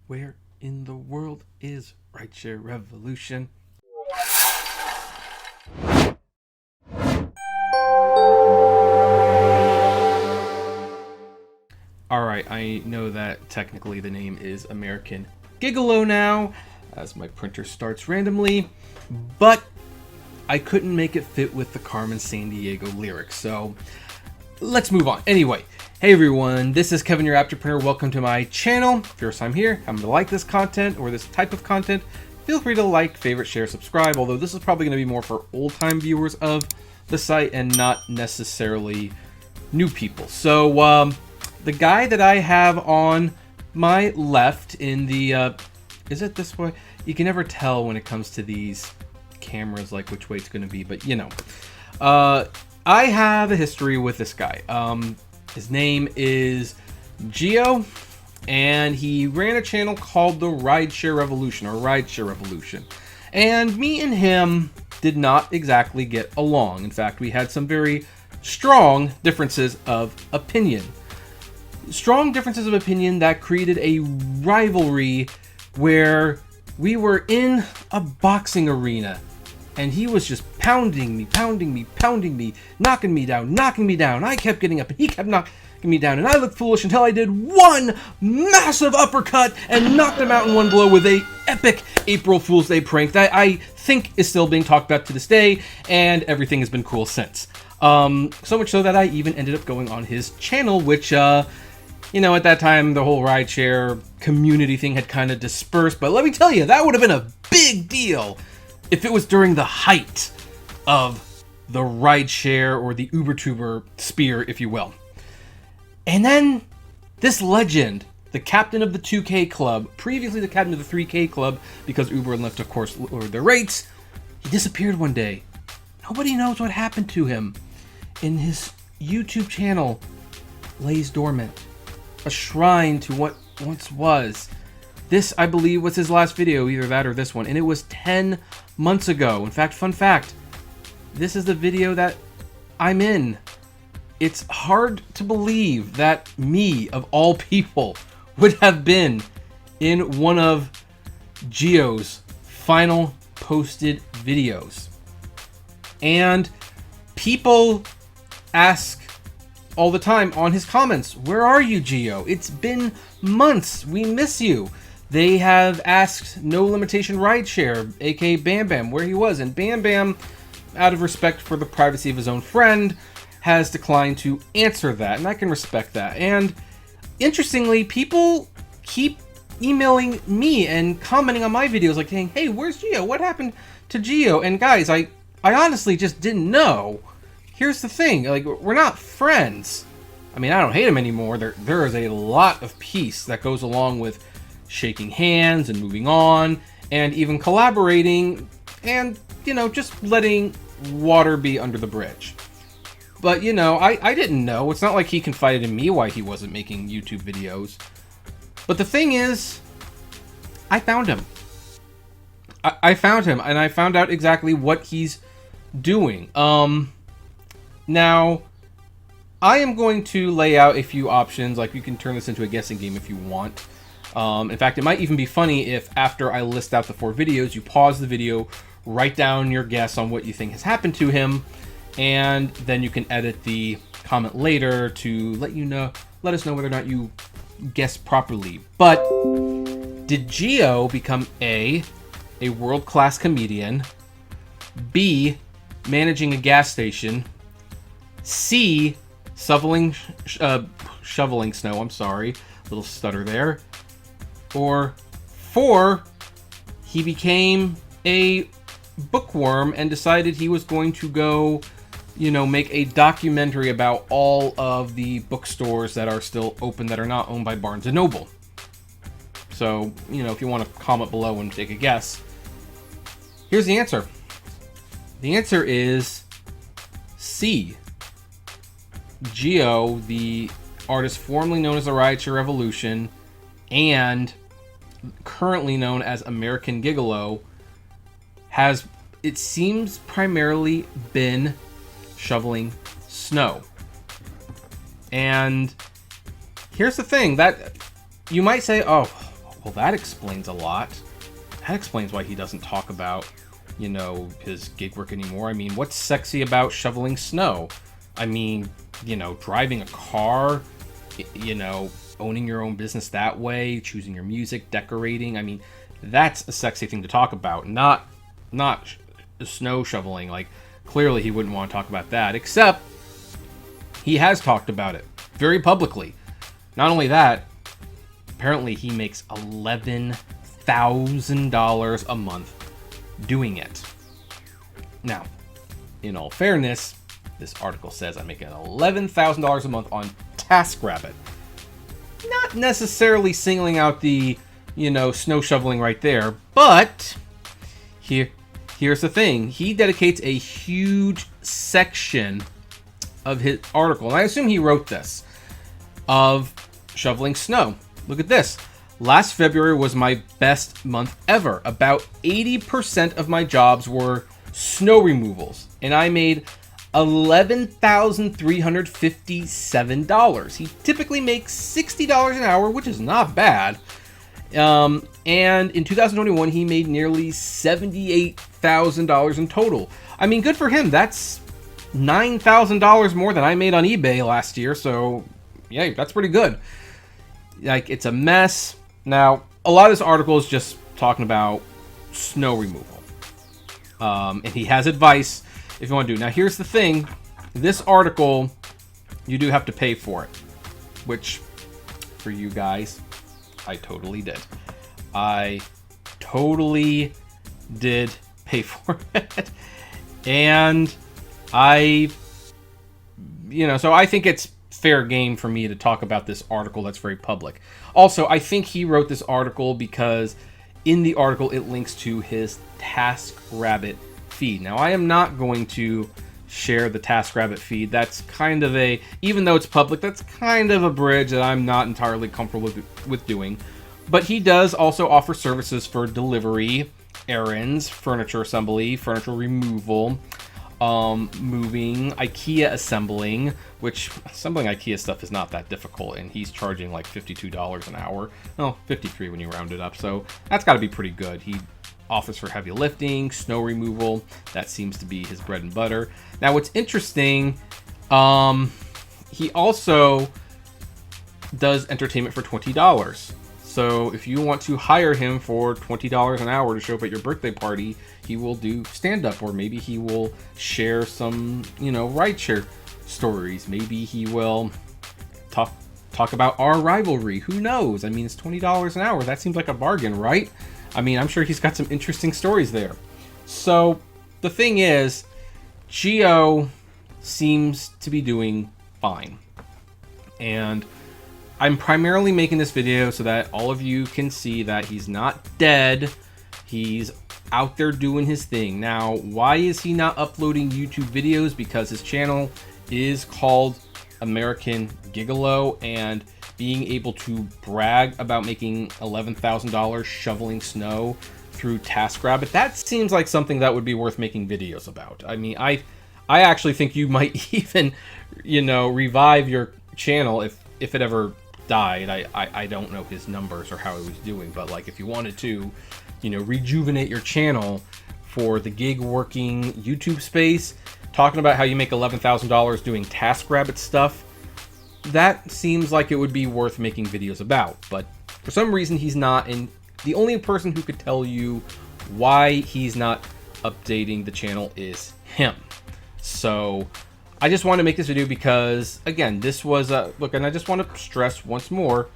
Where in the world is Rideshare Revolution? Alright, I know that technically the name is American Gigolo now, as my printer starts randomly, but I couldn't make it fit with the Carmen Sandiego lyrics, so let's move on. Anyway, hey everyone, this is Kevin, your Apptrepreneur. Welcome to my channel. First time here, I'm gonna like this content or this type of content. Feel free to like, favorite, share, subscribe, although this is probably gonna be more for old-time viewers of the site and not necessarily new people. So, the guy that I have on my left in the, is it this way? You can never tell when it comes to these cameras, like which way it's gonna be, but you know. I have a history with this guy. His name is Gio, and he ran a channel called the Rideshare Revolution, or Rideshare Revolution. And me and him did not exactly get along. In fact, we had some very strong differences of opinion. Strong differences of opinion that created a rivalry where we were in a boxing arena. And he was just pounding me, knocking me down. I kept getting up and he kept knocking me down. And I looked foolish until I did one massive uppercut and knocked him out in one blow with a epic April Fool's Day prank that I think is still being talked about to this day. And everything has been cool since. So much so that I even ended up going on his channel, which, you know, at that time, the whole rideshare community thing had kind of dispersed. But let me tell you, that would have been a big deal if it was during the height of the rideshare or the UberTuber spear, if you will. And then this legend, the captain of the 2K club, previously the captain of the 3K club, because Uber and Lyft, of course, lowered their rates, he disappeared one day. Nobody knows what happened to him. And his YouTube channel lays dormant. A shrine to what once was. This, I believe, was his last video, either that or this one, and it was 10 months ago. In fact, fun fact, this is the video that I'm in. It's hard to believe that me, of all people, would have been in one of Gio's final posted videos. And people ask all the time on his comments, where are you, Gio? It's been months. We miss you. They have asked No Limitation Rideshare, aka Bam Bam, where he was. And Bam Bam, out of respect for the privacy of his own friend, has declined to answer that. And I can respect that. And interestingly, people keep emailing me and commenting on my videos like saying, hey, where's Gio? What happened to Gio? And guys, I honestly just didn't know. Here's the thing, like, we're not friends. I mean, I don't hate him anymore. There is a lot of peace that goes along with shaking hands and moving on and even collaborating and, you know, just letting water be under the bridge. But, you know, I didn't know. It's not like he confided in me why he wasn't making YouTube videos. But the thing is, I found him. I found him, and I found out exactly what he's doing. Now, I am going to lay out a few options. Like, you can turn this into a guessing game if you want. In fact, it might even be funny if after I list out the 4 videos, you pause the video, write down your guess on what you think has happened to him, and then you can edit the comment later to let us know whether or not you guessed properly. But did Gio become A world-class comedian, B, managing a gas station, C, shoveling snow, I'm sorry, little stutter there, or 4, he became a bookworm and decided he was going to go, you know, make a documentary about all of the bookstores that are still open that are not owned by Barnes & Noble. So, you know, if you want to comment below and take a guess. Here's the answer. The answer is C. Gio, the artist formerly known as the Rideshare Revolution and currently known as American Gigolo, has, it seems, primarily been shoveling snow. And here's the thing, that you might say, oh, Well, that explains a lot. That explains why he doesn't talk about, you know, his gig work anymore. I mean, what's sexy about shoveling snow? I mean, you know, driving a car, you know, owning your own business that way, choosing your music, decorating. I mean, that's a sexy thing to talk about, not snow shoveling. Like, clearly he wouldn't want to talk about that, except he has talked about it very publicly. Not only that, apparently he makes $11,000 a month doing it. Now, in all fairness, this article says I'm making $11,000 a month on TaskRabbit. Not necessarily singling out the, you know, snow shoveling right there, but here's the thing. He dedicates a huge section of his article, and I assume he wrote this, of shoveling snow. Look at this. Last February was my best month ever. About 80% of my jobs were snow removals, and I made $11,357. He typically makes $60 an hour, which is not bad. And in 2021, he made nearly $78,000 in total. I mean, good for him. That's $9,000 more than I made on eBay last year. So, yeah, that's pretty good. Like, it's a mess. Now, a lot of this article is just talking about snow removal. And he has advice if you want to do. Now, here's the thing. This article, you do have to pay for it. Which, for you guys, I totally did. I totally did pay for it. And I, you know, so I think it's fair game for me to talk about this article that's very public. Also, I think he wrote this article because in the article it links to his TaskRabbit feed. Now, I am not going to share the TaskRabbit feed. That's kind of a, even though it's public, that's kind of a bridge that I'm not entirely comfortable with doing. But he does also offer services for delivery, errands, furniture assembly, furniture removal, moving, IKEA assembling, which assembling IKEA stuff is not that difficult, and he's charging like $52 an hour. No, 53 when you round it up, so that's got to be pretty good. He offers for heavy lifting, snow removal. That seems to be his bread and butter. Now, what's interesting, he also does entertainment for $20. So if you want to hire him for $20 an hour to show up at your birthday party, he will do stand-up, or maybe he will share some, you know, rideshare stories. Maybe he will talk about our rivalry. Who knows? I mean, it's $20 an hour. That seems like a bargain, right? I mean, I'm sure he's got some interesting stories there. So the thing is, Gio seems to be doing fine. And I'm primarily making this video so that all of you can see that he's not dead. He's out there doing his thing. Now, why is he not uploading YouTube videos? Because his channel is called American Gigolo, and being able to brag about making $11,000 shoveling snow through TaskRabbit, that seems like something that would be worth making videos about. I mean, I actually think you might even, you know, revive your channel if it ever died. I don't know his numbers or how he was doing, but like if you wanted to, you know, rejuvenate your channel for the gig working YouTube space, talking about how you make $11,000 doing TaskRabbit stuff, that seems like it would be worth making videos about. But for some reason he's not, and the only person who could tell you why he's not updating the channel is him. So I just want to make this video because, again, this was a look, and I just want to stress once more,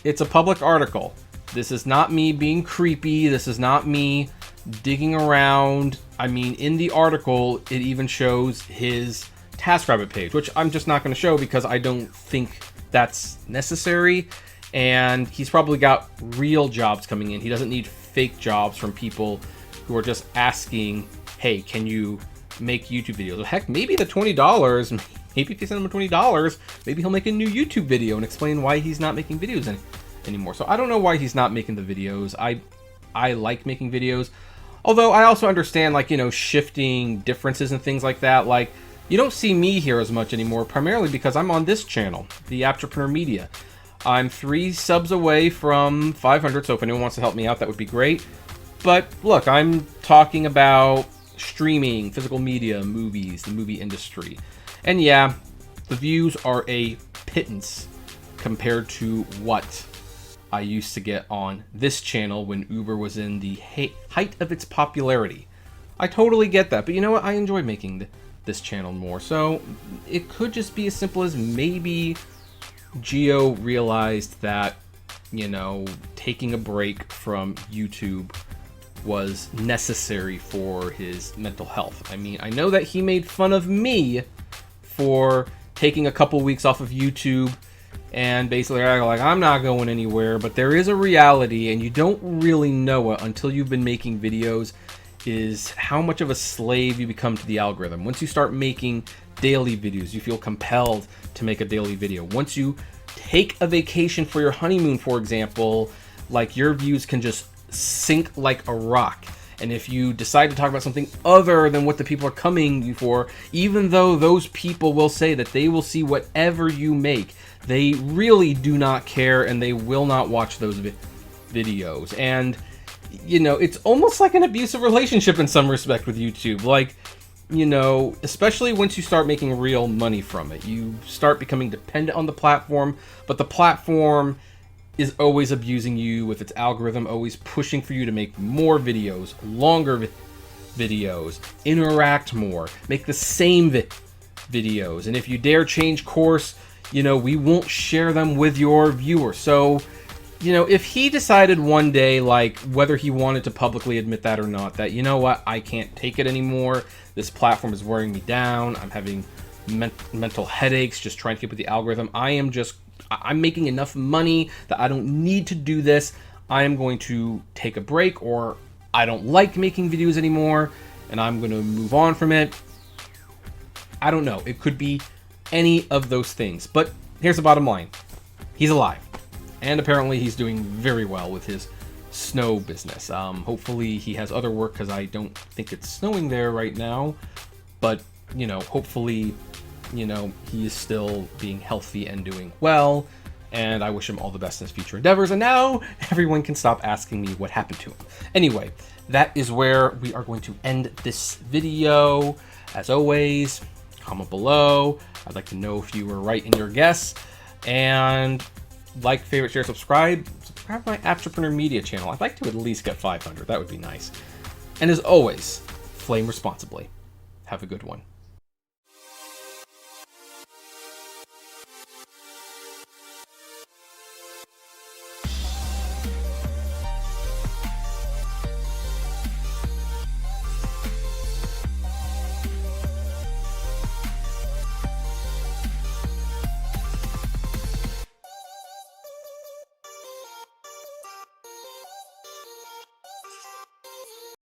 it's a public article. This is not me being creepy. This is not me digging around. I mean, in the article, it even shows his TaskRabbit page, which I'm just not going to show because I don't think that's necessary. And he's probably got real jobs coming in. He doesn't need fake jobs from people who are just asking, hey, can you make YouTube videos? Well, heck, maybe the $20, maybe if you send him $20, maybe he'll make a new YouTube video and explain why he's not making videos anymore. So I don't know why he's not making the videos. I like making videos, although I also understand, like, you know, shifting differences and things like that. Like, you don't see me here as much anymore, primarily because I'm on this channel, the Apptrepreneur Media. I'm 3 subs away from 500, so if anyone wants to help me out, that would be great. But look, I'm talking about streaming, physical media, movies, the movie industry. And yeah, the views are a pittance compared to what I used to get on this channel when Uber was in the height of its popularity. I totally get that, but you know what? I enjoy making this channel more. So it could just be as simple as maybe Geo realized that, you know, taking a break from YouTube was necessary for his mental health. I mean, I know that he made fun of me for taking a couple weeks off of YouTube and basically like, I'm not going anywhere, but there is a reality, and you don't really know it until you've been making videos, is how much of a slave you become to the algorithm. Once you start making daily videos, you feel compelled to make a daily video. Once you take a vacation for your honeymoon, for example, like, your views can just sink like a rock. And if you decide to talk about something other than what the people are coming you for, even though those people will say that they will see whatever you make, they really do not care, and they will not watch those videos. And you know, it's almost like an abusive relationship in some respect with YouTube. Like, you know, especially once you start making real money from it, you start becoming dependent on the platform, but the platform is always abusing you with its algorithm, always pushing for you to make more videos, longer videos, interact more, make the same videos. And if you dare change course, you know, we won't share them with your viewers. So, you know, if he decided one day, like, whether he wanted to publicly admit that or not, that, you know what, I can't take it anymore, this platform is wearing me down, I'm having mental headaches just trying to keep with the algorithm, I'm making enough money that I don't need to do this, I am going to take a break, or I don't like making videos anymore, and I'm going to move on from it. I don't know. It could be any of those things. But here's the bottom line. He's alive. And apparently he's doing very well with his snow business. Hopefully he has other work, because I don't think it's snowing there right now. But, you know, hopefully, you know, he is still being healthy and doing well. And I wish him all the best in his future endeavors. And now everyone can stop asking me what happened to him. Anyway, that is where we are going to end this video. As always, comment below. I'd like to know if you were right in your guess. And like, favorite, share, subscribe to my Apptrepreneur media channel. I'd like to at least get 500. That would be nice. And as always, flame responsibly. Have a good one.